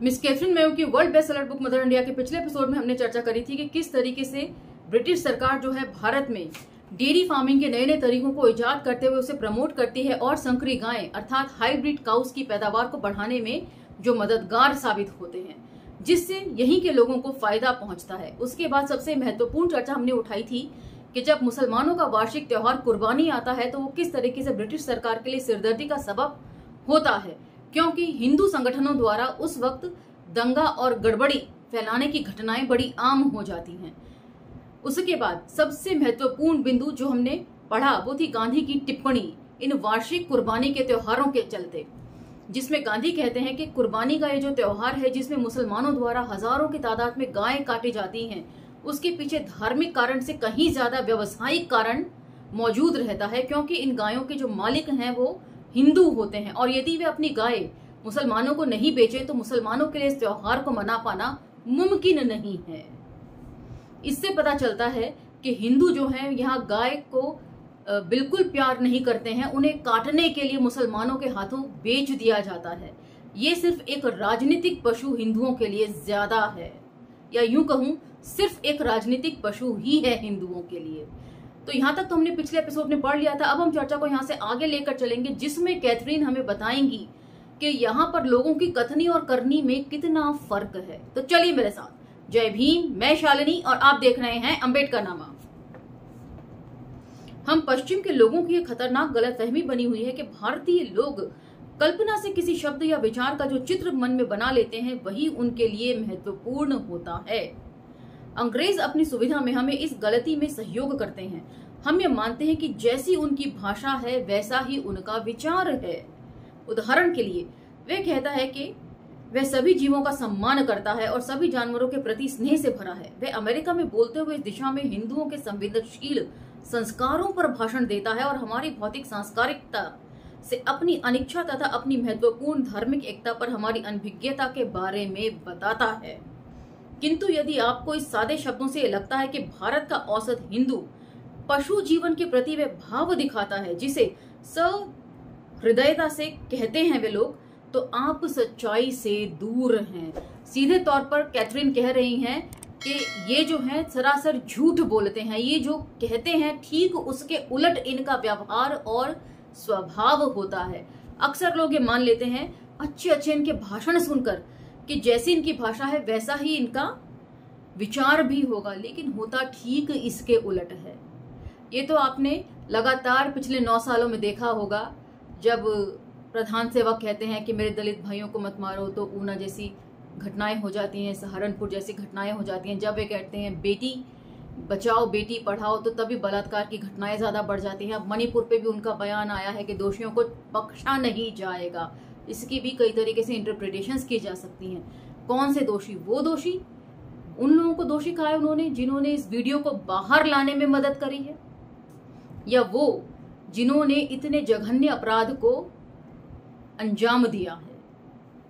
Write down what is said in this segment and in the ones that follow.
Miss Catherine Mayo की world best seller book mother India के पिछले एपिसोड में हमने चर्चा करी थी कि किस तरीके से ब्रिटिश सरकार जो है भारत में डेयरी फार्मिंग के नए नए तरीकों को इजाद करते हुए उसे प्रमोट करती है और संकरी गायें अर्थात हाइब्रिड काउस की पैदावार को बढ़ाने में जो मददगार साबित होते हैं, जिससे यहीं के लोगों को फायदा पहुंचता है। उसके बाद सबसे महत्वपूर्ण चर्चा हमने उठाई थी कि जब मुसलमानों का वार्षिक त्योहार कुर्बानी आता है तो वो किस तरीके से ब्रिटिश सरकार के लिए सिरदर्दी का सबब होता है, क्योंकि हिंदू संगठनों द्वारा उस वक्त दंगा और गड़बड़ी फैलाने की घटनाएं बड़ी आम हो जाती हैं। उसके बाद सबसे महत्वपूर्ण बिंदु जो हमने पढ़ा वो थी गांधी की टिप्पणी इन वार्षिक कुर्बानी के त्योहारों के चलते, जिसमें गांधी कहते हैं कि कुर्बानी का ये जो त्योहार है जिसमें मुसलमानों द्वारा हजारों की तादाद में गायें काटी जाती हैं, उसके पीछे धार्मिक कारण से कहीं ज्यादा व्यवसायिक कारण मौजूद रहता है, क्योंकि इन गायों के जो मालिक हैं वो हिंदू होते हैं और यदि वे अपनी गाय मुसलमानों को नहीं बेचें तो मुसलमानों के लिए इस त्योहार को मना पाना मुमकिन नहीं है। इससे पता चलता है कि हिंदू जो हैं यहाँ गाय को बिल्कुल प्यार नहीं करते हैं, उन्हें काटने के लिए मुसलमानों के हाथों बेच दिया जाता है। ये सिर्फ एक राजनीतिक पशु हिंदुओं के लिए ज्यादा है, या यूं कहूं सिर्फ एक राजनीतिक पशु ही है हिंदुओं के लिए। तो यहाँ तक तो हमने पिछले एपिसोड में पढ़ लिया था। अब हम चर्चा को यहाँ से आगे लेकर चलेंगे, जिसमें कैथरीन हमें बताएंगी कि यहाँ पर लोगों की कथनी और करनी में कितना फर्क है। तो चलिए मेरे साथ। जय भीम, मैं शालिनी और आप देख रहे हैं अम्बेडकरनामा। हम पश्चिम के लोगों की एक खतरनाक गलतफहमी बनी हुई है कि भारतीय लोग कल्पना से किसी शब्द या विचार का जो चित्र मन में बना लेते हैं वही उनके लिए महत्वपूर्ण होता है। अंग्रेज अपनी सुविधा में हमें इस गलती में सहयोग करते हैं। हम ये मानते हैं कि जैसी उनकी भाषा है वैसा ही उनका विचार है। उदाहरण के लिए वे कहता है कि वह सभी जीवों का सम्मान करता है और सभी जानवरों के प्रति स्नेह से भरा है। वह अमेरिका में बोलते हुए इस दिशा में हिंदुओं के संवेदनशील संस्कारों पर भाषण देता है और हमारी भौतिक सांस्कारिकता से अपनी अनिच्छा तथा अपनी महत्वपूर्ण धार्मिक एकता पर हमारी अनभिज्ञता के बारे में बताता है। किंतु यदि आपको इस सादे शब्दों से लगता है कि भारत का औसत हिंदू पशु जीवन के प्रति वह भाव दिखाता है जिसे सहृदयता से कहते हैं वे लोग, तो आप सच्चाई से दूर हैं। सीधे तौर पर कैथरीन कह रही हैं कि ये जो है सरासर झूठ बोलते हैं, ये जो कहते हैं ठीक उसके उलट इनका व्यवहार और स्वभाव होता है। अक्सर लोग ये मान लेते हैं अच्छे अच्छे इनके भाषण सुनकर कि जैसी इनकी भाषा है वैसा ही इनका विचार भी होगा, लेकिन होता ठीक इसके उलट है। ये तो आपने लगातार पिछले 9 सालों में देखा होगा। जब प्रधान सेवक कहते हैं कि मेरे दलित भाइयों को मत मारो तो ऊना जैसी घटनाएं हो जाती हैं, सहारनपुर जैसी घटनाएं हो जाती हैं। जब वे कहते हैं बेटी बचाओ बेटी पढ़ाओ तो तभी बलात्कार की घटनाएं ज्यादा बढ़ जाती हैं। अब मणिपुर पे भी उनका बयान आया है कि दोषियों को बख्शा नहीं जाएगा। इसकी भी कई तरीके से इंटरप्रिटेशंस की जा सकती हैं। कौन से दोषी? वो दोषी, उन लोगों को दोषी कहा है उन्होंने जिन्होंने इस वीडियो को बाहर लाने में मदद करी है, या वो जिन्होंने इतने जघन्य अपराध को अंजाम दिया है।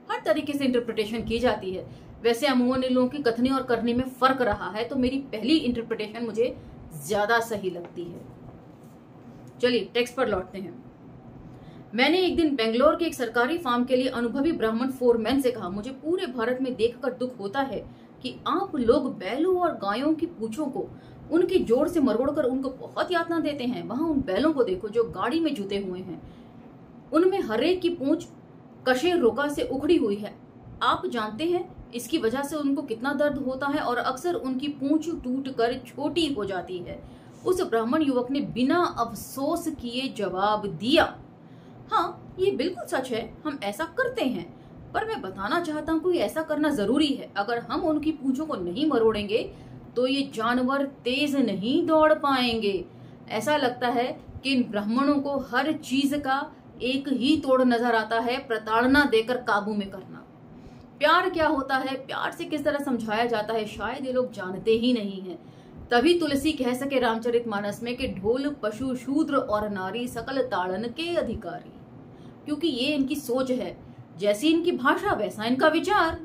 हर तरीके से इंटरप्रिटेशन की जाती है। वैसे अमूमन इन लोगों की कथनी और करनी में फर्क रहा है, तो मेरी पहली इंटरप्रिटेशन मुझे ज्यादा सही लगती है। चलिए टेक्स्ट पर लौटते हैं। मैंने एक दिन बेंगलोर के एक सरकारी फार्म के लिए अनुभवी ब्राह्मण फोरमैन से कहा, मुझे पूरे भारत में देखकर दुख होता है कि आप लोग बैलों और गायों की पूंछों को उनके जोड़ से मरोड़कर उनको बहुत यातना देते हैं। वहां उन बैलों को देखो जो गाड़ी में जुते हुए हैं, उनमें हरेक की पूंछ कशे रोका से उखड़ी हुई है। आप जानते हैं इसकी वजह से उनको कितना दर्द होता है और अक्सर उनकी पूंछ टूट कर छोटी हो जाती है। उस ब्राह्मण युवक ने बिना अफसोस किए जवाब दिया, हाँ ये बिल्कुल सच है, हम ऐसा करते हैं, पर मैं बताना चाहता हूँ कि ऐसा करना जरूरी है। अगर हम उनकी पूंछों को नहीं मरोड़ेंगे तो ये जानवर तेज नहीं दौड़ पाएंगे। ऐसा लगता है कि इन ब्राह्मणों को हर चीज का एक ही तोड़ नजर आता है, प्रताड़ना देकर काबू में करना। प्यार क्या होता है, प्यार से किस तरह समझाया जाता है, शायद ये लोग जानते ही नहीं है। तभी तुलसी कह सके रामचरितमानस में कि ढोल पशु शूद्र और नारी सकल ताड़न के अधिकारी, क्योंकि ये इनकी सोच है। जैसी इनकी भाषा वैसा इनका विचार।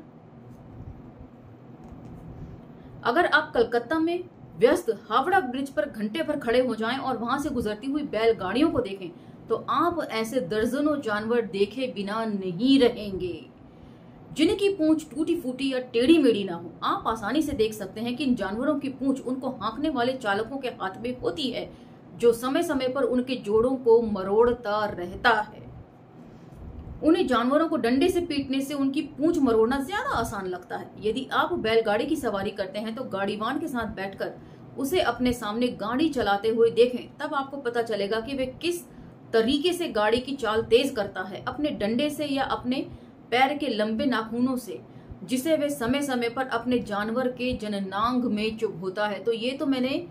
अगर आप कलकत्ता में व्यस्त हावड़ा ब्रिज पर घंटे भर खड़े हो जाएं और वहां से गुजरती हुई बैलगाड़ियों को देखें तो आप ऐसे दर्जनों जानवर देखे बिना नहीं रहेंगे। जिनकी पूंछ टूटी फूटी या टेढ़ी मेढ़ी ना हो। आप आसानी से देख सकते हैं कि इन जानवरों की पूंछ उनको हाँकने वाले चालकों के हाथ में होती है, जो समय समय पर उनके जोड़ों को मरोड़ता रहता है। उन्हें जानवरों को डंडे से पीटने से उनकी पूंछ मरोड़ना ज्यादा आसान लगता है। यदि आप बैलगाड़ी की सवारी करते हैं तो गाड़ीवान के साथ बैठकर उसे अपने सामने गाड़ी चलाते हुए देखें, तब आपको पता चलेगा कि वे किस तरीके से गाड़ी की चाल तेज करता है, अपने डंडे से या अपने पैर के लंबे नाखूनों से, जिसे वे समय समय पर अपने जानवर के जननांग में चुभोता है। तो ये तो मैंने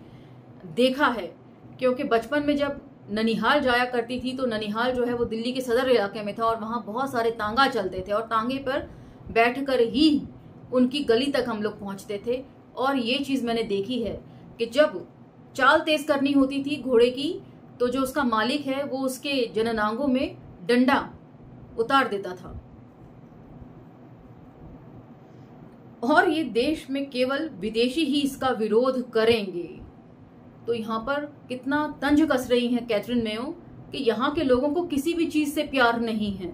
देखा है, क्योंकि बचपन में जब ननिहाल जाया करती थी तो ननिहाल जो है वो दिल्ली के सदर इलाके में था और वहां बहुत सारे तांगा चलते थे और तांगे पर बैठकर ही उनकी गली तक हम लोग पहुंचते थे। और ये चीज मैंने देखी है कि जब चाल तेज करनी होती थी घोड़े की, तो जो उसका मालिक है वो उसके जननांगों में डंडा उतार देता था। और ये देश में केवल विदेशी ही इसका विरोध करेंगे। तो यहाँ पर कितना तंज कस रही हैं कैथरीन मेयो कि यहाँ के लोगों को किसी भी चीज से प्यार नहीं है,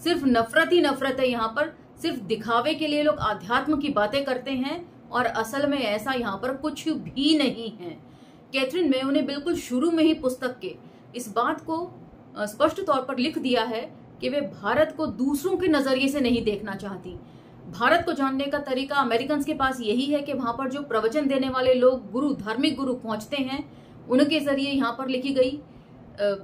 सिर्फ नफरत ही नफरत है। यहाँ पर सिर्फ दिखावे के लिए लोग आध्यात्म की बातें करते हैं और असल में ऐसा यहाँ पर कुछ भी नहीं है। कैथरीन मेयो ने बिल्कुल शुरू में ही पुस्तक के इस बात को स्पष्ट तौर पर लिख दिया है कि वे भारत को दूसरों के नजरिए से नहीं देखना चाहती। भारत को जानने का तरीका अमेरिकन के पास यही है कि वहां पर जो प्रवचन देने वाले लोग, गुरु, धार्मिक गुरु पहुंचते हैं, उनके जरिए यहाँ पर लिखी गई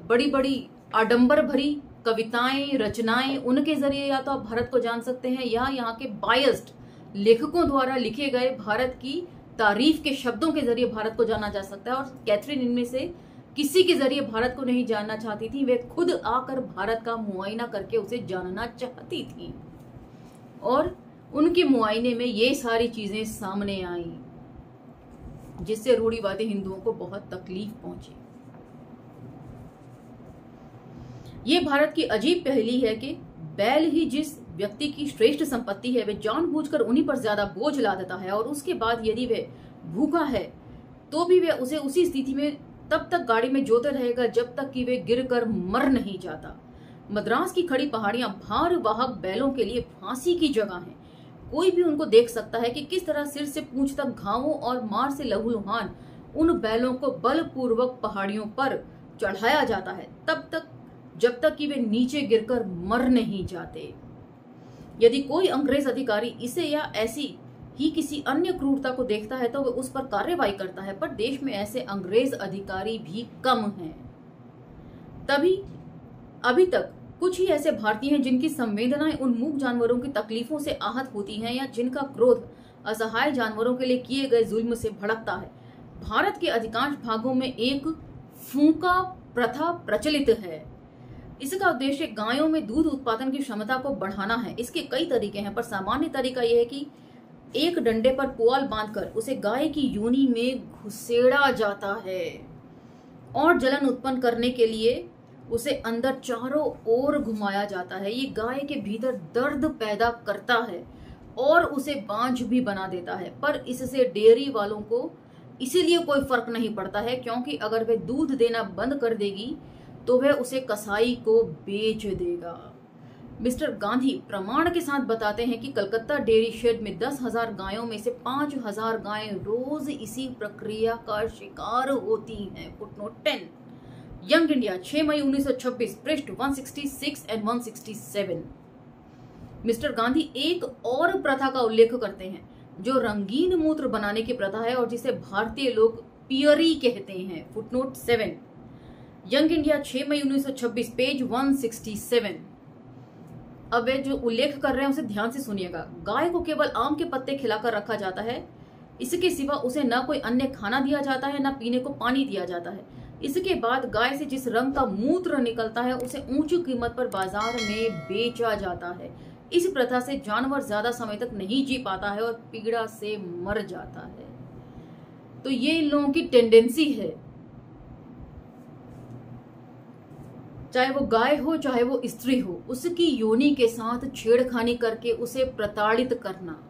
बड़ी बड़ी आडंबर भरी कविताएं, रचनाएं, उनके जरिए या तो आप भारत को जान सकते हैं या यहाँ के बायस्ड लेखकों द्वारा लिखे गए भारत की तारीफ के शब्दों के जरिए भारत को जाना जा सकता है। और कैथरीन इनमें से किसी के जरिए भारत को नहीं जानना चाहती थी, वे खुद आकर भारत का मुआयना करके उसे जानना चाहती थी और उनके मुआयने में ये सारी चीजें सामने आई, जिससे रूढ़िवादी हिंदुओं को बहुत तकलीफ पहुंची। ये भारत की अजीब पहेली है कि बैल ही जिस व्यक्ति की श्रेष्ठ संपत्ति है, वे जानबूझकर उन्हीं पर ज्यादा बोझ ला देता है और उसके बाद यदि वे भूखा है तो भी वे उसे उसी स्थिति में तब तक गाड़ी में जोते रहेगा जब तक कि वे गिरकर मर नहीं जाता। मद्रास की खड़ी पहाड़ियां भार वाहक बैलों के लिए फांसी की जगह हैं। कोई भी उनको देख सकता है कि किस तरह सिर से पूंछ तक घावों और मार से लहूलुहान उन बैलों को बलपूर्वक पहाड़ियों पर चढ़ाया जाता है, तब तक जब तक कि वे नीचे गिरकर मर नहीं जाते। यदि कोई अंग्रेज अधिकारी इसे या ऐसी ही किसी अन्य क्रूरता को देखता है तो वह उस पर कार्रवाई करता है, पर देश में ऐसे अंग्रेज अधिकारी भी कम हैं। तभी अभी तक कुछ ही ऐसे भारतीय हैं जिनकी संवेदनाएं उन मूक जानवरों की तकलीफों से आहत होती हैं या जिनका क्रोध असहाय जानवरों के लिए किए गए जुल्म से भड़कता है। भारत के अधिकांश भागों में एक फूंका प्रथा प्रचलित है। इसका उद्देश्य गायों में दूध उत्पादन की क्षमता को बढ़ाना है। इसके कई तरीके हैं, पर सामान्य तरीका यह है कि एक डंडे पर पुआल बांधकर उसे गाय की योनि में घुसेड़ा जाता है और जलन उत्पन्न करने के लिए उसे अंदर चारों ओर घुमाया जाता है। ये गाय के भीतर दर्द पैदा करता है और उसे बांझ भी बना देता है, पर इससे डेयरी वालों को इसीलिए कोई फर्क नहीं पड़ता है, क्योंकि अगर वह दूध देना बंद कर देगी तो वह उसे कसाई को बेच देगा। मिस्टर गांधी प्रमाण के साथ बताते हैं कि कलकत्ता डेयरी शेड में 10,000 गायों में से 5,000 गायें रोज इसी प्रक्रिया का शिकार होती हैं। फुटनोट 10। यंग इंडिया 6 मई 1926, पृष्ठ 166 एंड 167। मिस्टर गांधी एक और प्रथा का उल्लेख करते हैं जो रंगीन मूत्र बनाने की प्रथा है और जिसे भारतीय लोग पियरी कहते हैं। फुटनोट 7। यंग इंडिया 6 मई 1926, पेज 167। अब वे जो उल्लेख कर रहे हैं उसे ध्यान से सुनिएगा। गाय को केवल आम के पत्ते खिलाकर रखा जाता है, इसके सिवा उसे न कोई अन्य खाना दिया जाता है, न पीने को पानी दिया जाता है। इसके बाद गाय से जिस रंग का मूत्र निकलता है उसे ऊंची कीमत पर बाजार में बेचा जाता है। इस प्रथा से जानवर ज्यादा समय तक नहीं जी पाता है और पीड़ा से मर जाता है। तो ये इन लोगों की टेंडेंसी है, चाहे वो गाय हो चाहे वो स्त्री हो, उसकी योनि के साथ छेड़खानी करके उसे प्रताड़ित करना।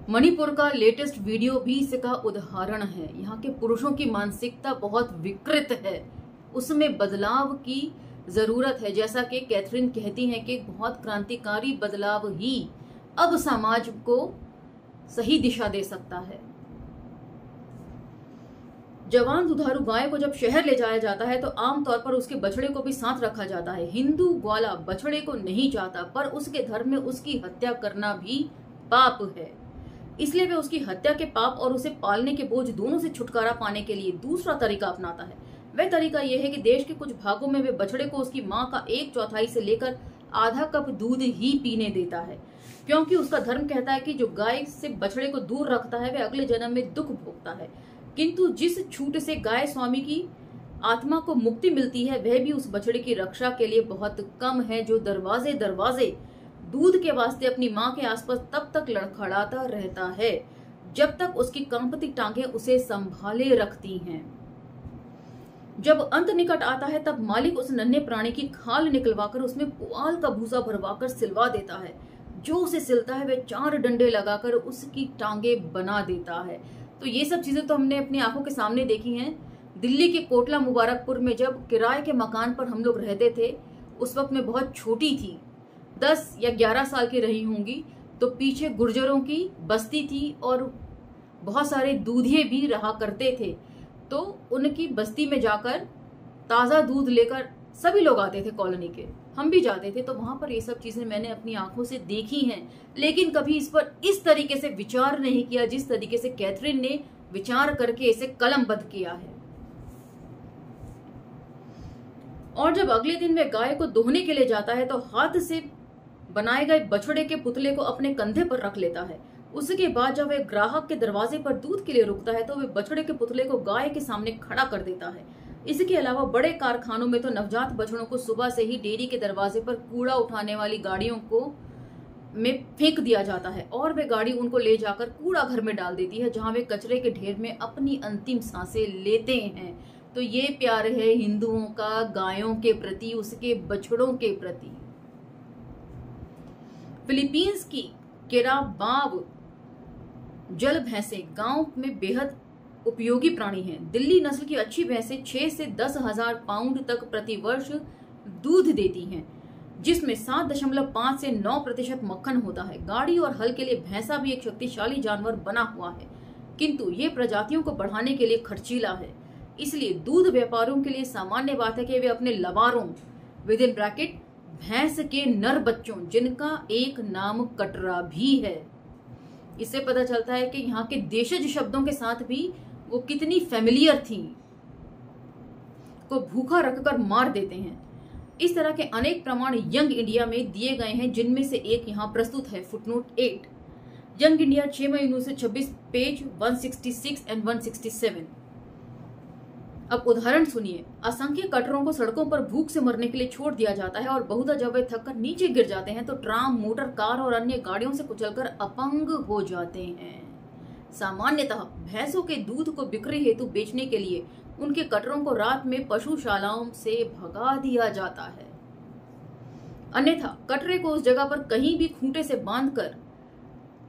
मणिपुर का लेटेस्ट वीडियो भी इसका उदाहरण है। यहाँ के पुरुषों की मानसिकता बहुत विकृत है, उसमें बदलाव की जरूरत है। जैसा कि कैथरीन कहती हैं कि एक बहुत क्रांतिकारी बदलाव ही अब समाज को सही दिशा दे सकता है। जवान दुधारू गाय को जब शहर ले जाया जाता है तो आमतौर पर उसके बछड़े को भी साथ रखा जाता है। हिंदू ग्वाला बछड़े को नहीं चाहता, पर उसके धर्म में उसकी हत्या करना भी पाप है। इसलिए वे उसकी हत्या के पाप और उसे पालने के बोझ दोनों से छुटकारा पाने के लिए दूसरा तरीका अपनाता है। वह तरीका यह है कि देश के कुछ भागों में वे बछड़े को उसकी माँ का 1/4 से लेकर आधा कप दूध ही पीने देता है, क्योंकि उसका धर्म कहता है कि जो गाय से बछड़े को दूर रखता है वह अगले जन्म में दुख भोगता है। किंतु जिस छूट से गाय स्वामी की आत्मा को मुक्ति मिलती है वह भी उस बछड़े की रक्षा के लिए बहुत कम है, जो दरवाजे दरवाजे दूध के वास्ते अपनी माँ के आसपास तब तक लड़खड़ाता रहता है जब तक उसकी कांपती टांगें उसे संभाले रखती हैं। जब अंत निकट आता है तब मालिक उस नन्हे प्राणी की खाल निकलवाकर उसमें पुआल का भूसा भरवाकर सिलवा देता है। जो उसे सिलता है वह 4 डंडे लगाकर उसकी टांगे बना देता है। तो ये सब चीजें तो हमने अपनी आंखों के सामने देखी हैं। दिल्ली के कोटला मुबारकपुर में जब किराए के मकान पर हम लोग रहते थे, उस वक्त मैं बहुत छोटी थी, 10 या 11 साल की रही होंगी। तो पीछे गुर्जरों की बस्ती थी और बहुत सारे दूधिये भी रहा करते थे। तो उनकी बस्ती में जाकर ताजा दूध लेकर सभी लोग आते थे, कॉलोनी के, हम भी जाते थे। तो वहां पर ये सब चीजें मैंने अपनी आंखों से देखी हैं, लेकिन कभी इस पर इस तरीके से विचार नहीं किया जिस तरीके से कैथरीन ने विचार करके इसे कलमबद्ध किया है। और जब अगले दिन वह गाय को दोहने के लिए जाता है तो हाथ से बनाए गए बछड़े के पुतले को अपने कंधे पर रख लेता है। उसके बाद जब वह ग्राहक के दरवाजे पर दूध के लिए रुकता है तो वह बछड़े के पुतले को गाय के सामने खड़ा कर देता है। इसके अलावा बड़े कारखानों में तो नवजात बछड़ों को सुबह से ही डेयरी के दरवाजे पर कूड़ा उठाने वाली गाड़ियों को में फेंक दिया जाता है और वे गाड़ी उनको ले जाकर कूड़ा घर में डाल देती है, जहां वे कचरे के ढेर में अपनी अंतिम सांसें लेते हैं। तो ये प्यार है हिंदुओं का गायों के प्रति, उसके बछड़ों के प्रति। फिलीपींस की केराबाव जल भैंसें गांव में बेहद उपयोगी प्राणी हैं। दिल्ली नस्ल की अच्छी भैंसें 6 से 10 हजार पाउंड तक प्रति वर्ष दूध देती हैं, जिसमें 7.5 से 9% मक्खन होता है। गाड़ी और हल के लिए भैंसा भी एक शक्तिशाली जानवर बना हुआ है, किंतु ये प्रजातियों को बढ़ाने के लिए खर्चीला है। इसलिए दूध व्यापारियों के लिए सामान्य बात है कि वे अपने लबारों (ब्रैकेट) भैंस के नर बच्चों, जिनका एक नाम कटरा भी है। इससे पता चलता है कि यहाँ के देशज शब्दों के साथ भी वो कितनी फेमिलियर थी, को भूखा रखकर मार देते हैं। इस तरह के अनेक प्रमाण यंग इंडिया में दिए गए हैं, जिनमें से एक यहाँ प्रस्तुत है, फुटनोट 8। यंग इंडिया 6 मई 1926, पेज 166 एंड 167। अब उदाहरण सुनिए। असंख्य कटरों को सड़कों पर भूख से मरने के लिए छोड़ दिया जाता है और बहुधा जब वे थककर नीचे गिर जाते हैं तो ट्राम, मोटर कार और अन्य गाड़ियों से कुचलकर अपंग हो जाते हैं। सामान्यतः भैंसों के दूध को बिक्री हेतु बेचने के लिए उनके कटरों को रात में पशुशालाओं से भगा दिया जाता है। अन्यथा कटरे को उस जगह पर कहीं भी खूंटे से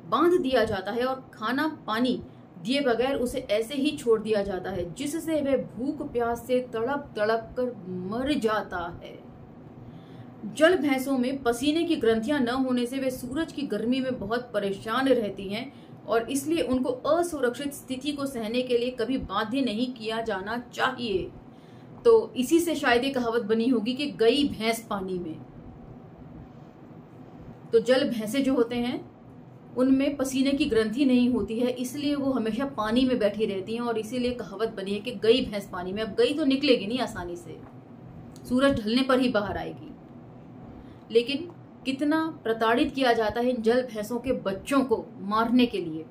बांध दिया जाता है और खाना पानी दिए बगैर उसे ऐसे ही छोड़ दिया जाता है, जिससे वह भूख प्यास से तड़प तड़प कर मर जाता है। जल भैंसों में पसीने की ग्रंथियां न होने से वे सूरज की गर्मी में बहुत परेशान रहती हैं और इसलिए उनको असुरक्षित स्थिति को सहने के लिए कभी बाध्य नहीं किया जाना चाहिए। तो इसी से शायद ये कहावत बनी होगी कि गई भैंस पानी में। तो जल भैंसे जो होते हैं उनमें पसीने की ग्रंथि नहीं होती है, इसलिए वो हमेशा पानी में बैठी रहती हैं और इसीलिए कहावत बनी है कि गई भैंस पानी में। अब गई तो निकलेगी नहीं आसानी से, सूरज ढलने पर ही बाहर आएगी। लेकिन कितना प्रताड़ित किया जाता है इन जल भैंसों के बच्चों को मारने के लिए,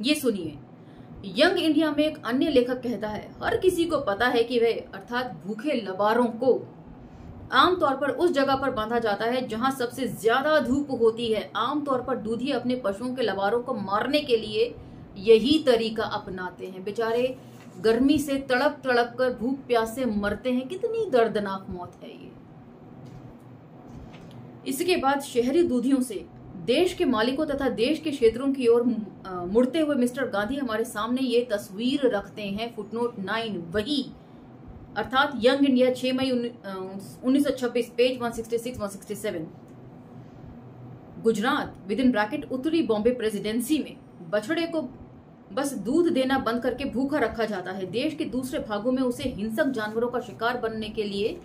ये सुनिए। यंग इंडिया में एक अन्य लेखक कहता है, हर किसी को पता है कि वह अर्थात भूखे लबारों को आमतौर पर उस जगह पर बांधा जाता है जहां सबसे ज्यादा धूप होती है। आमतौर पर दूधी अपने पशुओं के लबारों को मारने के लिए यही तरीका अपनाते हैं। बेचारे गर्मी से तड़प तड़प कर भूख प्यास से मरते हैं। कितनी दर्दनाक मौत है ये। इसके बाद शहरी दूधियों से देश के मालिकों तथा देश के क्षेत्रों की ओर मुड़ते हुए मिस्टर गांधी हमारे सामने ये तस्वीर रखते हैं। फुटनोट 9 वही अर्थात यंग इंडिया 6 मई 1926, page 166-167। Gujarat within bracket उत्तरी बॉम्बे प्रेसिडेंसी में बछड़े को बस दूध देना बंद करके भूखा रखा जाता है। देश के दूसरे भागों में उसे हिंसक जानवरों का शिकार बनने के लिए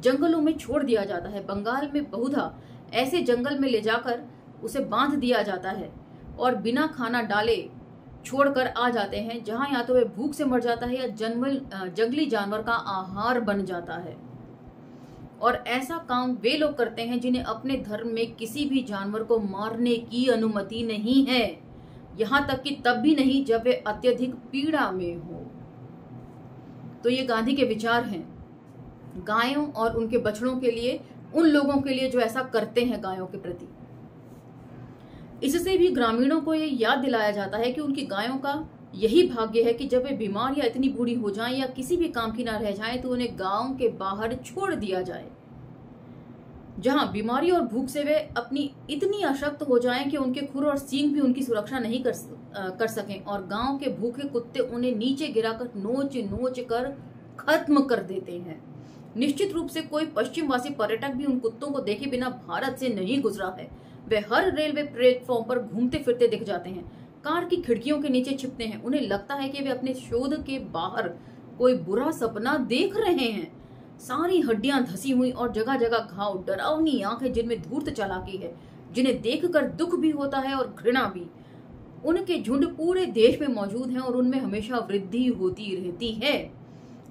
जंगलों में छोड़ दिया जाता है। बंगाल में बहुधा ऐसे जंगल में ले जाकर उसे बांध दिया जाता है और बिना खाना डाले छोड़कर आ जाते हैं, जहां या तो वह भूख से मर जाता है या जंगली जानवर का आहार बन जाता है। और ऐसा काम वे लोग करते हैं जिन्हें अपने धर्म में किसी भी जानवर को मारने की अनुमति नहीं है, यहां तक कि तब भी नहीं जब वे अत्यधिक पीड़ा में हो। तो ये गांधी के विचार हैं गायों और उनके बछड़ों के लिए, उन लोगों के लिए जो ऐसा करते हैं गायों के प्रति। इससे भी ग्रामीणों को ये याद दिलाया जाता है कि उनकी गायों का यही भाग्य है कि जब वे बीमार या इतनी बूढ़ी हो जाएं या किसी भी काम की ना रह जाएं तो उन्हें गांव के बाहर छोड़ दिया जाए, जहां बीमारी और भूख से वे अपनी इतनी अशक्त हो जाएं कि उनके खुर और सींग भी उनकी सुरक्षा नहीं कर सकें और गांव के भूखे कुत्ते उन्हें नीचे गिराकर नोच नोच कर खत्म कर देते हैं। निश्चित रूप से कोई पश्चिमवासी पर्यटक भी उन कुत्तों को देखे बिना भारत से नहीं गुजरा है। वे हर रेलवे प्लेटफॉर्म पर घूमते फिरते दिख जाते हैं, कार की खिड़कियों के नीचे छिपते हैं। उन्हें लगता है कि वे अपने शोध के बाहर कोई बुरा सपना देख रहे हैं। सारी हड्डियां धसी हुई और जगह जगह घाव, डरावनी आंखें जिनमें धूर्त चालाकी है, जिन्हें देखकर दुख भी होता है और घृणा भी। उनके झुंड पूरे देश में मौजूद हैं और उनमें हमेशा वृद्धि होती रहती है।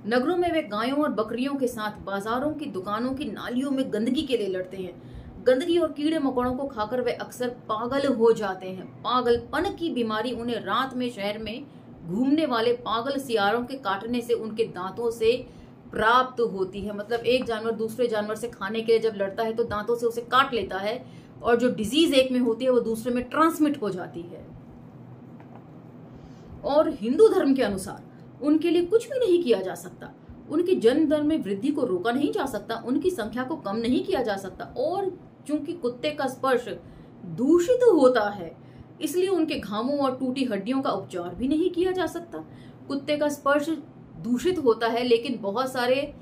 नगरों में वे गायों और बकरियों के साथ बाजारों की दुकानों की नालियों में गंदगी के लिए लड़ते हैं। गंदगी और कीड़े मकोड़ों को खाकर वे अक्सर पागल हो जाते हैं। पागलपन की बीमारी उन्हें रात में शहर में घूमने वाले पागल सियारों के काटने से उनके दांतों से प्राप्त होती है। मतलब एक जानवर दूसरे जानवर से खाने के लिए जब लड़ता है तो दांतों से उसे काट लेता है और जो डिजीज एक में होती है वो दूसरे में ट्रांसमिट हो जाती है। और हिंदू धर्म के अनुसार उनके लिए कुछ भी नहीं किया जा सकता। उनकी जन्म दर में वृद्धि को रोका नहीं जा सकता, उनकी संख्या को कम नहीं किया जा सकता। और चूंकि कुत्ते का स्पर्श दूषित होता है इसलिए उनके घावों और टूटी हड्डियों का उपचार भी नहीं किया जा सकता। कुत्ते का स्पर्श दूषित होता है, लेकिन बहुत सारे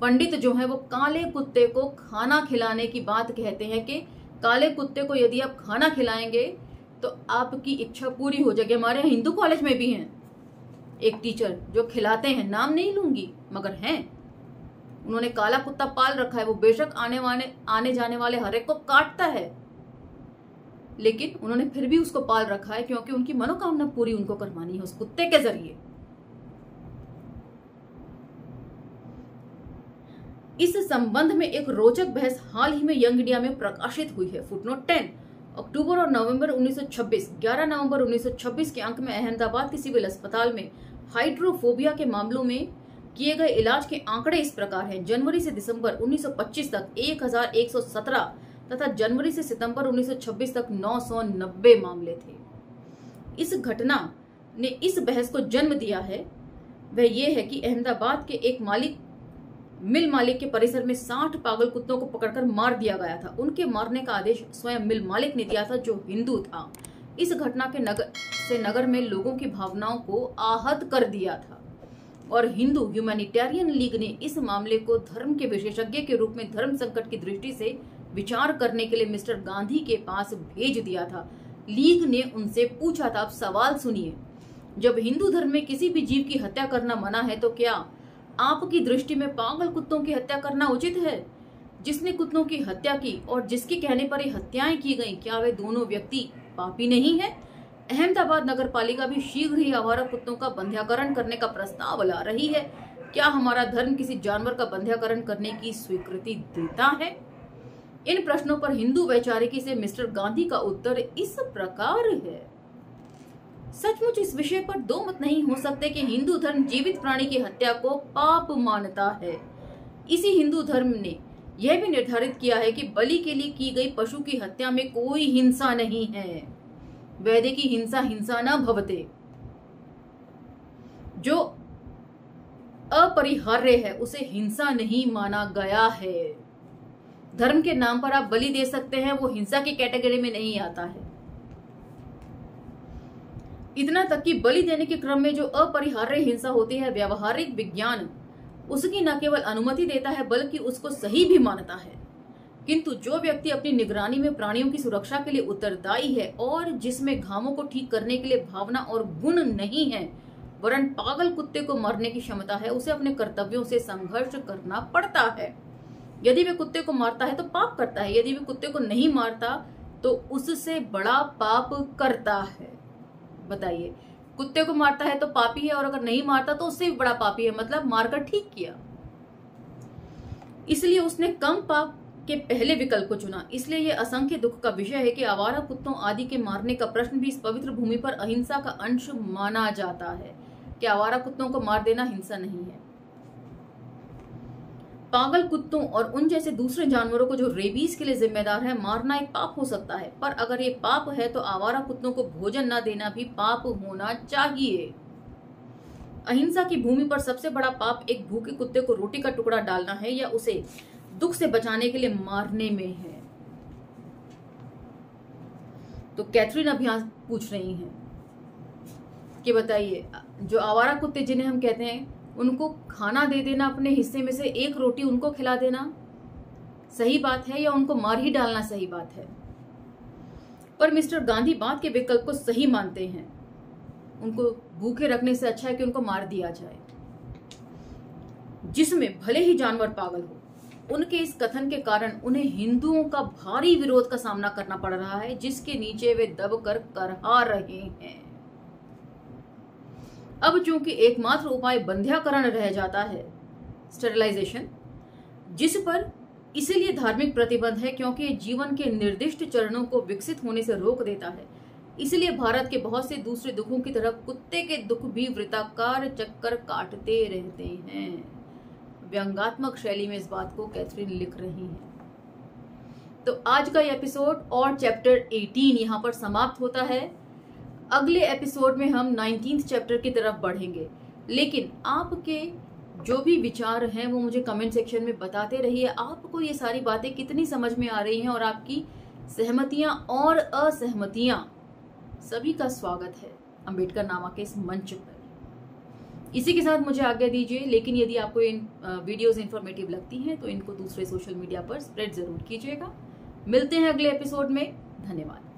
पंडित जो हैं वो काले कुत्ते को खाना खिलाने की बात कहते हैं कि काले कुत्ते को यदि आप खाना खिलाएंगे तो आपकी इच्छा पूरी हो जाएगी। हमारे यहाँ हिंदू कॉलेज में भी हैं एक टीचर जो खिलाते हैं, नाम नहीं लूंगी मगर हैं, उन्होंने काला कुत्ता पाल रखा है। वो बेशक आने जाने वाले हर एक को काटता है, लेकिन उन्होंने फिर भी उसको पाल रखा है क्योंकि उनकी मनोकामना पूरी उनको करवानी है उस कुत्ते के जरिए। इस संबंध में एक रोचक बहस हाल ही में यंग इंडिया में प्रकाशित हुई है। फुटनोट 10 अक्टूबर और नवंबर 1926, 11 नवंबर 1926 के अंक में अहमदाबाद के सिविल अस्पताल में हाइड्रोफोबिया के मामलों में किए गए इलाज के आंकड़े इस प्रकार हैं। जनवरी से दिसंबर 1925 तक 1117 तथा जनवरी से सितंबर 1926 तक 990 मामले थे। इस घटना ने इस बहस को जन्म दिया है वह ये है कि अहमदाबाद के एक मिल मालिक के परिसर में 60 पागल कुत्तों को पकड़कर मार दिया गया था। उनके मारने का आदेश स्वयं मिल मालिक ने दिया था जो हिंदू था। इस घटना के नगर में लोगों की भावनाओं को आहत कर दिया था और हिंदू ह्यूमैनिटेरियन लीग ने इस मामले को धर्म के विशेषज्ञ के रूप में धर्म संकट की दृष्टि से विचार करने के लिए मिस्टर गांधी के पास भेज दिया था। लीग ने उनसे पूछा था, आप सवाल सुनिए, जब हिंदू धर्म में किसी भी जीव की हत्या करना मना है तो क्या आपकी दृष्टि में पागल कुत्तों की हत्या करना उचित है? जिसने कुत्तों की हत्या की और जिसके कहने पर ये हत्याएं की गईं, क्या वे दोनों व्यक्ति पापी नहीं है? अहमदाबाद नगर पालिका भी शीघ्र ही आवारा कुत्तों का बंध्याकरण करने का प्रस्ताव ला रही है। क्या हमारा धर्म किसी जानवर का बंध्याकरण करने की स्वीकृति देता है? इन प्रश्नों पर हिंदू वैचारिकी से मिस्टर गांधी का उत्तर इस प्रकार है। सचमुच इस विषय पर दो मत नहीं हो सकते कि हिंदू धर्म जीवित प्राणी की हत्या को पाप मानता है। इसी हिंदू धर्म ने यह भी निर्धारित किया है कि बलि के लिए की गई पशु की हत्या में कोई हिंसा नहीं है। वैदे की हिंसा हिंसा न भवते, जो अपरिहार्य है उसे हिंसा नहीं माना गया है। धर्म के नाम पर आप बलि दे सकते हैं, वो हिंसा की कैटेगरी में नहीं आता है। इतना तक कि बलि देने के क्रम में जो अपरिहार्य हिंसा होती है, व्यावहारिक विज्ञान उसकी न केवल अनुमति देता है बल्कि उसको सही भी मानता है। किंतु जो व्यक्ति अपनी निगरानी में प्राणियों की सुरक्षा के लिए उत्तरदायी है और जिसमें घावों को ठीक करने के लिए भावना और गुण नहीं है, वरन पागल कुत्ते को मारने की क्षमता है, उसे अपने कर्तव्यों से संघर्ष करना पड़ता है। यदि वे कुत्ते को मारता है तो पाप करता है, यदि वे कुत्ते को नहीं मारता तो उससे बड़ा पाप करता है। बताइए, कुत्ते को मारता है तो पापी है और अगर नहीं मारता तो उससे भी बड़ा पापी है, मतलब मारकर ठीक किया। इसलिए उसने कम पाप के पहले विकल्प को चुना। इसलिए यह असंख्य दुख का विषय है कि आवारा कुत्तों आदि के मारने का प्रश्न भी इस पवित्र भूमि पर अहिंसा का अंश माना जाता है कि आवारा कुत्तों को मार देना हिंसा नहीं है। पागल कुत्तों और उन जैसे दूसरे जानवरों को जो रेबीज के लिए जिम्मेदार है मारना एक पाप हो सकता है, पर अगर ये पाप है तो आवारा कुत्तों को भोजन न देना भी पाप होना चाहिए। अहिंसा की भूमि पर सबसे बड़ा पाप एक भूखे कुत्ते को रोटी का टुकड़ा डालना है या उसे दुख से बचाने के लिए मारने में है। तो कैथरीन अब यहां पूछ रही हैं कि बताइए, जो आवारा कुत्ते जिन्हें हम कहते हैं उनको खाना दे देना, अपने हिस्से में से एक रोटी उनको खिला देना सही बात है या उनको मार ही डालना सही बात है? पर मिस्टर गांधी बात के विकल्प को सही मानते हैं। उनको भूखे रखने से अच्छा है कि उनको मार दिया जाए, जिसमें भले ही जानवर पागल हो। उनके इस कथन के कारण उन्हें हिंदुओं का भारी विरोध का सामना करना पड़ रहा है, जिसके नीचे वे दबकर करहा रहे हैं। अब चूंकि एकमात्र उपाय बंध्याकरण रह जाता है, स्टेरिलाइजेशन, जिस पर इसीलिए धार्मिक प्रतिबंध है क्योंकि जीवन के निर्दिष्ट चरणों को विकसित होने से रोक देता है। इसलिए भारत के बहुत से दूसरे दुखों की तरह कुत्ते के दुख भी वृत्ताकार चक्कर काटते रहते हैं। व्यंगात्मक शैली में इस बात को कैथरीन लिख रही हैं। तो आज का एपिसोड और चैप्टर 18 यहाँ पर समाप्त होता है। अगले एपिसोड में हम 19th चैप्टर की तरफ बढ़ेंगे। लेकिन आपके जो भी विचार हैं वो मुझे कमेंट सेक्शन में बताते रहिए। आपको ये सारी बातें कितनी समझ में आ रही हैं और आपकी सहमतियां और असहमतियां, सभी का स्वागत है अंबेडकर नामा के इस मंच पर। इसी के साथ मुझे आज्ञा दीजिए, लेकिन यदि आपको इन वीडियोस इंफॉर्मेटिव लगती हैं तो इनको दूसरे सोशल मीडिया पर स्प्रेड जरूर कीजिएगा। मिलते हैं अगले एपिसोड में। धन्यवाद।